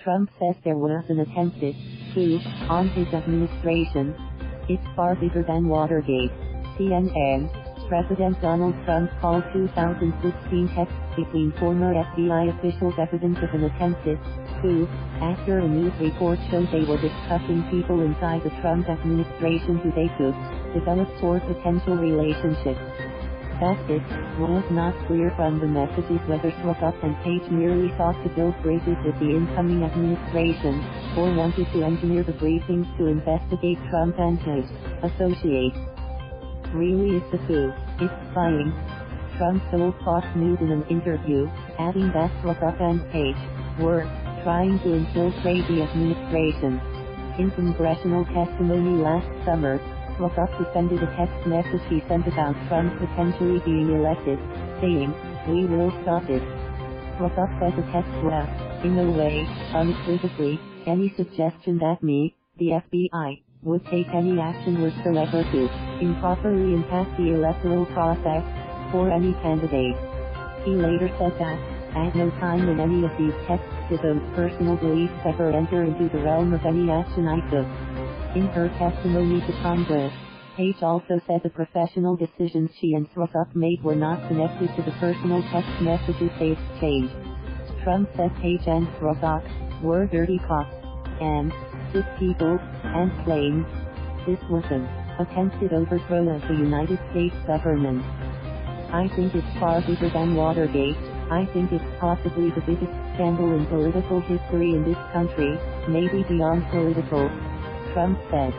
Trump says there was an attempted coup on his administration. It's far bigger than Watergate. CNN. President Donald Trump called 2016 texts between former FBI officials evidence of an attempted coup, after a news report showed they were discussing people inside the Trump administration who they could develop for potential relationships. That it was not clear from the messages whether Strzok and Page merely sought to build bridges with the incoming administration, or wanted to engineer the briefings to investigate Trump and his associates. Really it's a coup, it's spying. Trump told Fox News in an interview, adding that Strzok and Page were trying to infiltrate the administration. In congressional testimony last summer, Strzok defended a text message he sent about Trump potentially being elected, saying, "We will stop it." Strzok says the text was, in no way, unequivocally, any suggestion that me, the FBI, would take any action whatsoever to improperly impact the electoral process for any candidate. He later said that, at no time in any of these texts did those personal beliefs ever enter into the realm of any action I took. In her testimony to Congress, Page also said the professional decisions she and Strzok made were not connected to the personal text messages they exchanged. Trump said Page and Strzok were dirty cops and sick people, and claimed this was an attempted overthrow of the United States government. I think it's far bigger than Watergate. I think it's possibly the biggest scandal in political history in this country, maybe beyond political. Trump said,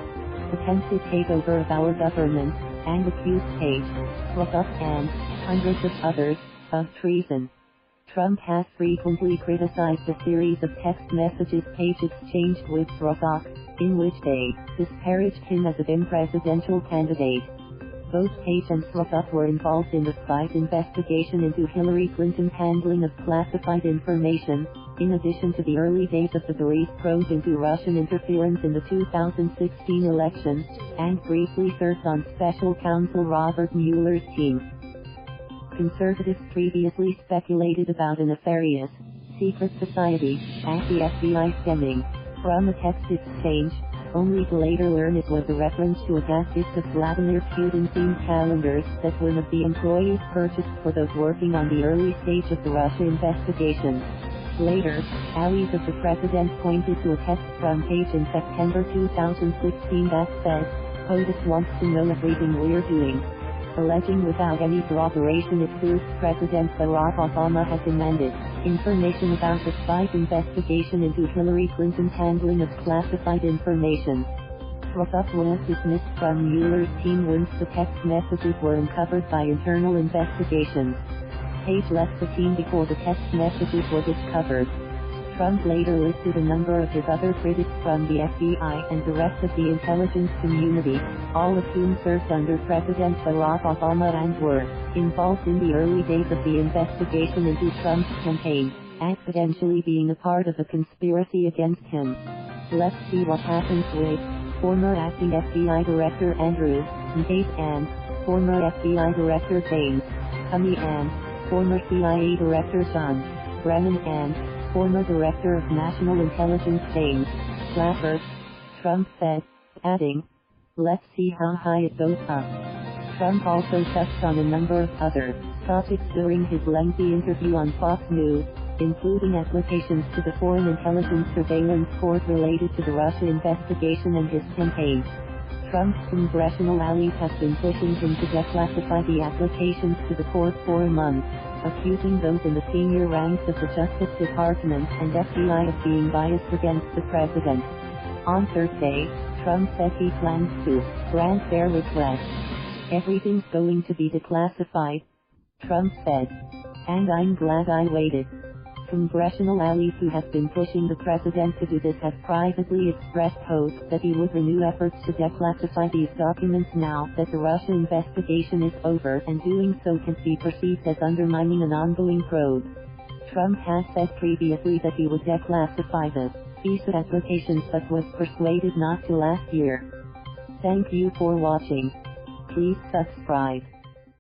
attempted takeover of our government, and accused Page, Strzok and hundreds of others of treason. Trump has frequently criticized a series of text messages Page exchanged with Strzok, in which they disparaged him as a then presidential candidate. Both Page and Strzok were involved in the spies investigation into Hillary Clinton's handling of classified information, in addition to the early days of the brief probe into Russian interference in the 2016 election, and briefly served on special counsel Robert Mueller's team. Conservatives previously speculated about a nefarious, secret society, at the FBI stemming from a text exchange, only to later learn it was a reference to a gadget of Vladimir Putin-themed calendars that one of the employees purchased for those working on the early stage of the Russia investigation. Later, allies of the president pointed to a text from Page in September 2016 that said, "POTUS wants to know everything we're doing," alleging without any corroboration it proves President Barack Obama had demanded information about the spies' investigation into Hillary Clinton's handling of classified information. Strzok was dismissed from Mueller's team once the text messages were uncovered by internal investigations. Page left the team before the text messages were discovered. Trump later listed a number of his other critics from the FBI and the rest of the intelligence community, all of whom served under President Barack Obama and were involved in the early days of the investigation into Trump's campaign, accidentally being a part of a conspiracy against him. Let's see what happens with former acting FBI Director Andrew McCabe and former FBI Director James Comey and former CIA Director John Brennan and former Director of National Intelligence James Clapper. Trump said, adding, "Let's see how high it goes up." Trump also touched on a number of other topics during his lengthy interview on Fox News, including applications to the Foreign Intelligence Surveillance Court related to the Russia investigation and his campaign. Trump's congressional allies have been pushing him to declassify the applications to the court for a month, accusing those in the senior ranks of the Justice Department and FBI of being biased against the president. On Thursday, Trump said he plans to grant their request. "Everything's going to be declassified," Trump said. "And I'm glad I waited." Congressional allies who have been pushing the president to do this have privately expressed hope that he would renew efforts to declassify these documents now that the Russia investigation is over, and doing so can be perceived as undermining an ongoing probe. Trump has said previously that he would declassify the FISA applications but was persuaded not to last year. Thank you for watching. Please subscribe.